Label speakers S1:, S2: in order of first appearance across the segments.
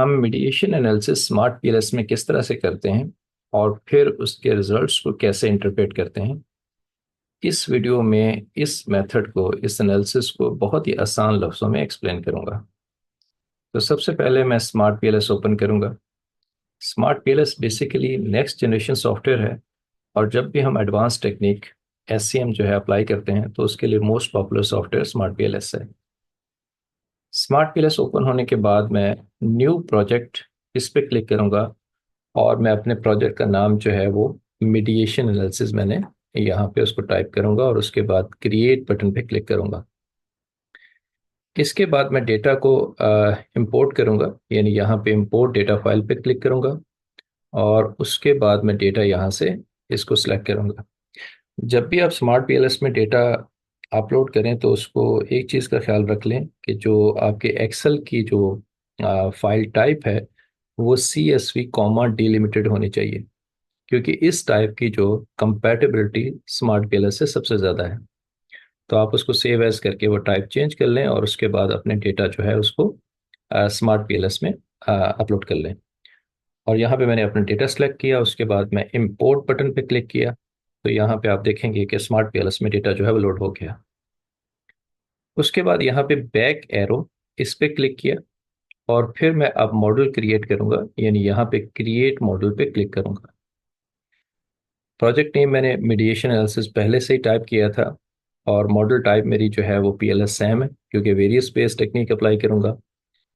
S1: हम mediation analysis smart PLS में किस तरह से करते हैं और फिर उसके रिजल्ट्स को कैसे इंटरप्रेट करते हैं। इस वीडियो में इस मेथड को, इस एनालिसिस को बहुत ही आसान लफ्ज़ों में एक्सप्लेन करूंगा। तो सबसे पहले मैं स्मार्ट पीएलएस ओपन करूंगा। Smart PLS basically next generation software है, और जब भी हम एडवांस टेक्निक एससीएम जो है अप्लाई करते हैं तो उसके लिए most popular software smart PLS है। स्मार्ट पीएलएस ओपन होने के बाद मैं न्यू प्रोजेक्ट इस पे क्लिक करूंगा, और मैं अपने प्रोजेक्ट का नाम जो है वो मीडिएशन एनालिसिस मैंने यहाँ पे उसको टाइप करूंगा, और उसके बाद क्रिएट बटन पे क्लिक करूंगा। इसके बाद मैं डेटा को इंपोर्ट करूंगा, यानी यहाँ पे इंपोर्ट डेटा फाइल पे क्लिक करूंगा, और उसके बाद मैं डेटा यहाँ से इसको सिलेक्ट करूंगा। जब भी आप स्मार्ट पीएलएस में डेटा अपलोड करें तो उसको एक चीज़ का ख्याल रख लें कि जो आपके एक्सेल की जो फाइल टाइप है वो CSV कॉमा डिलिमिटेड होनी चाहिए, क्योंकि इस टाइप की जो कंपैटिबिलिटी स्मार्ट पीएलएस से सबसे ज़्यादा है। तो आप उसको सेव एज करके वो टाइप चेंज कर लें, और उसके बाद अपने डेटा जो है उसको स्मार्ट पीएलएस में अपलोड कर लें। और यहाँ पे मैंने अपना डेटा सेलेक्ट किया, उसके बाद मैं इंपोर्ट बटन पे क्लिक किया, तो यहाँ पे आप देखेंगे कि स्मार्ट पीएलएस में डेटा जो है वो लोड हो गया। उसके बाद यहाँ पे बैक एरो इस पे क्लिक किया, और फिर मैं अब मॉडल क्रिएट करूंगा, यानी यहाँ पे क्रिएट मॉडल पे क्लिक करूंगा। प्रोजेक्ट नेम मैंने मीडिएशन एनालिसिस पहले से ही टाइप किया था, और मॉडल टाइप मेरी जो है वो PLS सैम है, क्योंकि वेरियस बेस्ड टेक्निक अप्लाई करूंगा।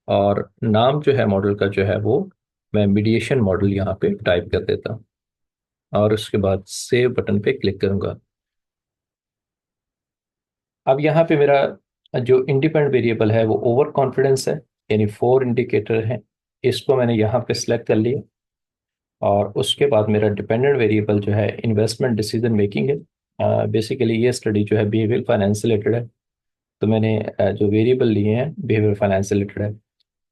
S1: और नाम जो है मॉडल का जो है वो मैं मीडिएशन मॉडल यहाँ पे टाइप कर देता हूँ, और उसके बाद सेव बटन पे क्लिक करूंगा। अब यहाँ पे मेरा जो इंडिपेंडेंट वेरिएबल है वो ओवर कॉन्फिडेंस है, यानी 4 इंडिकेटर है। इसको मैंने यहाँ पे सिलेक्ट कर लिया, और उसके बाद मेरा डिपेंडेंट वेरिएबल जो है इन्वेस्टमेंट डिसीजन मेकिंग है। बेसिकली ये स्टडी जो है बिहेवियर फाइनेंस से रिलेटेड है, तो मैंने जो वेरिएबल लिए हैं बिहेवियर फाइनेंस से रिलेटेड है।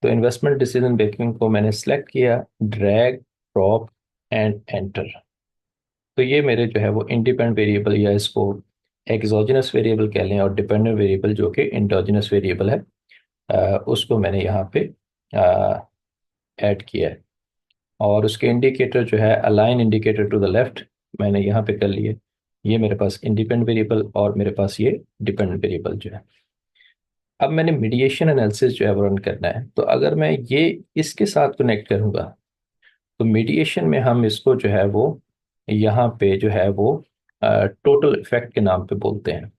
S1: तो इन्वेस्टमेंट डिसीजन मेकिंग को मैंने सेलेक्ट किया, ड्रैग, ड्रॉप एंड एंटर। तो ये मेरे जो है वो इंडिपेंडेंट वेरिएबल, या इसको एक्सोजिनस वेरिएबल कह लें, और डिपेंडेंट वेरिएबल जो कि इंडोजिनस वेरिएबल है, उसको मैंने यहाँ पे ऐड किया है। और उसके इंडिकेटर जो है align indicator to the left मैंने यहाँ पे कर लिए। ये मेरे पास इंडिपेंडेंट वेरिएबल, और मेरे पास ये डिपेंडेंट वेरिएबल जो है। अब मैंने मीडिएशन एनालिसिस जो है वो रन करना है, तो अगर मैं ये इसके साथ कनेक्ट करूँगा तो मीडिएशन में हम इसको जो है वो यहाँ पे जो है वो टोटल इफेक्ट के नाम पे बोलते हैं।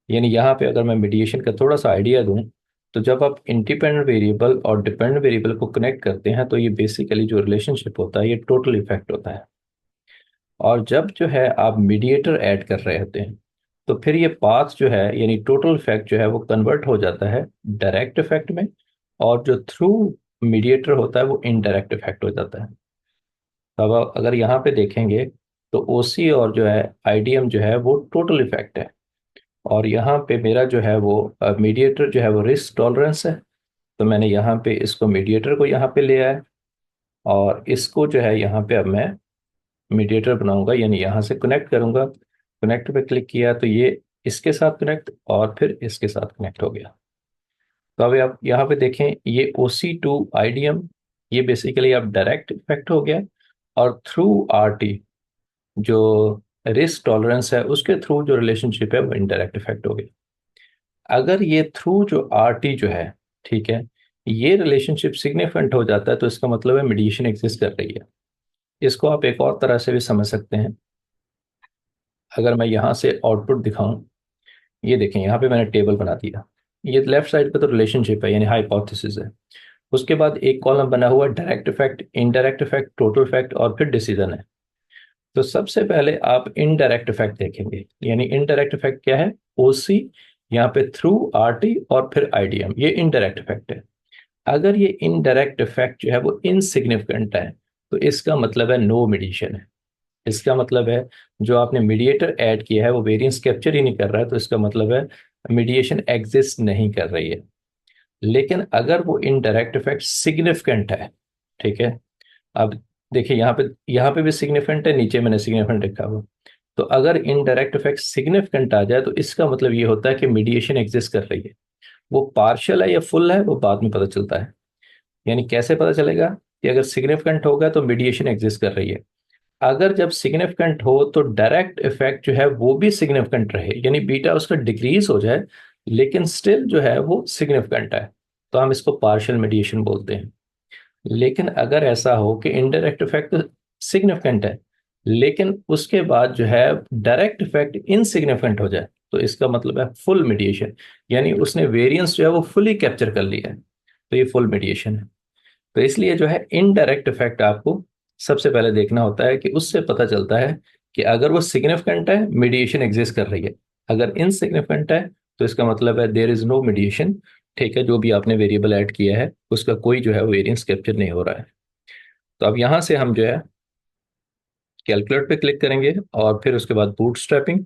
S1: यानी यहाँ पे अगर मैं मीडिएशन का थोड़ा सा आइडिया दूं, तो जब आप इंडिपेंडेंट वेरिएबल और डिपेंडेंट वेरिएबल को कनेक्ट करते हैं तो ये बेसिकली जो रिलेशनशिप होता है ये टोटल इफेक्ट होता है। और जब जो है आप मीडिएटर ऐड कर रहे होते हैं तो फिर ये पाथ जो है, यानी टोटल इफेक्ट जो है वो कन्वर्ट हो जाता है डायरेक्ट इफेक्ट में, और जो थ्रू मीडिएटर होता है वो इनडायरेक्ट इफेक्ट हो जाता है। अब आप अगर यहाँ पे देखेंगे तो OC और जो है IDM जो है वो टोटल इफेक्ट है, और यहाँ पे मेरा जो है वो मीडिएटर जो है वो रिस्क टॉलरेंस है। तो मैंने यहाँ पे इसको मीडिएटर को यहाँ पे ले आया, और इसको जो है यहाँ पे अब मैं मीडिएटर बनाऊंगा, यानी यहाँ से कनेक्ट करूंगा। कनेक्ट पे क्लिक किया तो ये इसके साथ कनेक्ट, और फिर इसके साथ कनेक्ट हो गया। तो अब आप यहाँ पे देखें, ये OC टू IDM, ये बेसिकली अब डायरेक्ट इफेक्ट हो गया, और थ्रू RT जो रिस्क टॉलरेंस है उसके थ्रू जो रिलेशनशिप है वो इनडायरेक्ट इफेक्ट हो गया। अगर ये थ्रू जो RT जो है, ठीक है, ये रिलेशनशिप सिग्निफिकेंट हो जाता है तो इसका मतलब है मीडिएशन एग्जिस्ट कर रही है। इसको आप एक और तरह से भी समझ सकते हैं। अगर मैं यहाँ से आउटपुट दिखाऊं, ये देखें यहाँ पे मैंने टेबल बना दिया। ये लेफ्ट साइड पे तो रिलेशनशिप है, यानी हाइपोथेसिस है। उसके बाद एक कॉलम बना हुआ direct effect, indirect effect, total effect, और फिर डिसीजन है। तो सबसे पहले आप इनडायरेक्ट इफेक्ट देखेंगे, यानी इनडायरेक्ट इफेक्ट क्या है? OC, यहाँ पे थ्रू RT और फिर IDM, ये इनडायरेक्ट इफेक्ट है। अगर ये इनडायरेक्ट इफेक्ट जो है वो इनसिग्निफिकेंट है तो इसका मतलब है नो मीडिएशन है। इसका मतलब है जो आपने मीडिएटर ऐड किया है वो वेरिएंस कैप्चर ही नहीं कर रहा है, तो इसका मतलब है मीडिएशन एग्जिस्ट नहीं कर रही है। लेकिन अगर वो इनडायरेक्ट इफेक्ट सिग्निफिकेंट है, ठीक है, अब देखिए यहाँ पे भी सिग्निफिकेंट है, नीचे मैंने सिग्निफिकेंट लिखा हुआ। तो अगर इनडायरेक्ट इफेक्ट सिग्निफिकेंट आ जाए तो इसका मतलब ये होता है कि मीडिएशन एग्जिस्ट कर रही है। वो पार्शियल है या फुल है वो बाद में पता चलता है। यानी कैसे पता चलेगा कि अगर सिग्निफिकेंट होगा तो मीडिएशन एग्जिस्ट कर रही है। अगर जब सिग्निफिकेंट हो तो डायरेक्ट इफेक्ट जो है वो भी सिग्निफिकेंट रहे, यानी बीटा उसका डिक्रीज हो जाए लेकिन स्टिल जो है वो सिग्निफिकेंट है, तो हम इसको पार्शियल मीडिएशन बोलते हैं। लेकिन अगर ऐसा हो कि इनडायरेक्ट इफेक्ट सिग्निफिकेंट है लेकिन उसके बाद जो है डायरेक्ट इफेक्ट इनसिग्निफिकेंट हो जाए, तो इसका मतलब है फुल मीडिएशन, यानी उसने वेरिएंस जो है वो फुली कैप्चर कर लिया है, तो ये फुल मीडिएशन है। तो इसलिए जो है इनडायरेक्ट इफेक्ट आपको सबसे पहले देखना होता है कि उससे पता चलता है कि अगर वो सिग्निफिकेंट है मीडिएशन एग्जिस्ट कर रही है, अगर इनसिग्निफिकेंट है तो इसका मतलब है देयर इज नो मीडिएशन। ठीक है, जो भी आपने वेरिएबल ऐड किया है उसका कोई जो है वेरिएंस कैप्चर नहीं हो रहा है। तो अब यहां से हम जो है कैलकुलेट पे क्लिक करेंगे और फिर उसके बाद बूटस्ट्रैपिंग,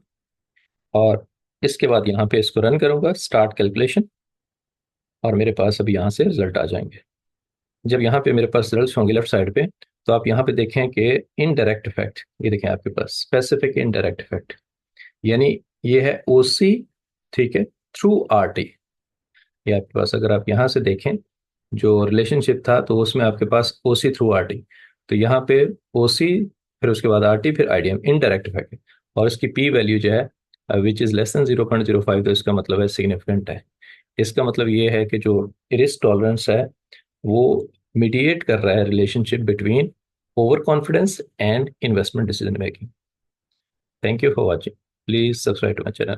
S1: और इसके बाद यहाँ पे इसको रन करूंगा स्टार्ट कैलकुलेशन, और मेरे पास अभी यहाँ से रिजल्ट आ जाएंगे। जब यहाँ पे मेरे पास रिजल्ट होंगे लेफ्ट साइड पे, तो आप यहाँ पे देखें कि इनडायरेक्ट इफेक्ट, ये देखें आपके पास स्पेसिफिक इनडायरेक्ट इफेक्ट, यानी ये है ओसी, ठीक है, थ्रू आर टी। ये आपके पास अगर आप यहाँ से देखें जो रिलेशनशिप था तो उसमें आपके पास ओसी थ्रू आर टी, तो यहाँ पे ओसी फिर उसके बाद आर टी फिर आईडीएम इनडायरेक्ट इफेक्ट है, और इसकी पी वैल्यू जो है विच इज़ लेस देन 0.05, तो इसका मतलब है सिग्निफिकेंट है। इसका मतलब ये है कि जो रिस्क टॉलरेंस है वो मीडिएट कर रहा है relationship between over confidence and investment decision making. Thank you for watching, please subscribe to my channel.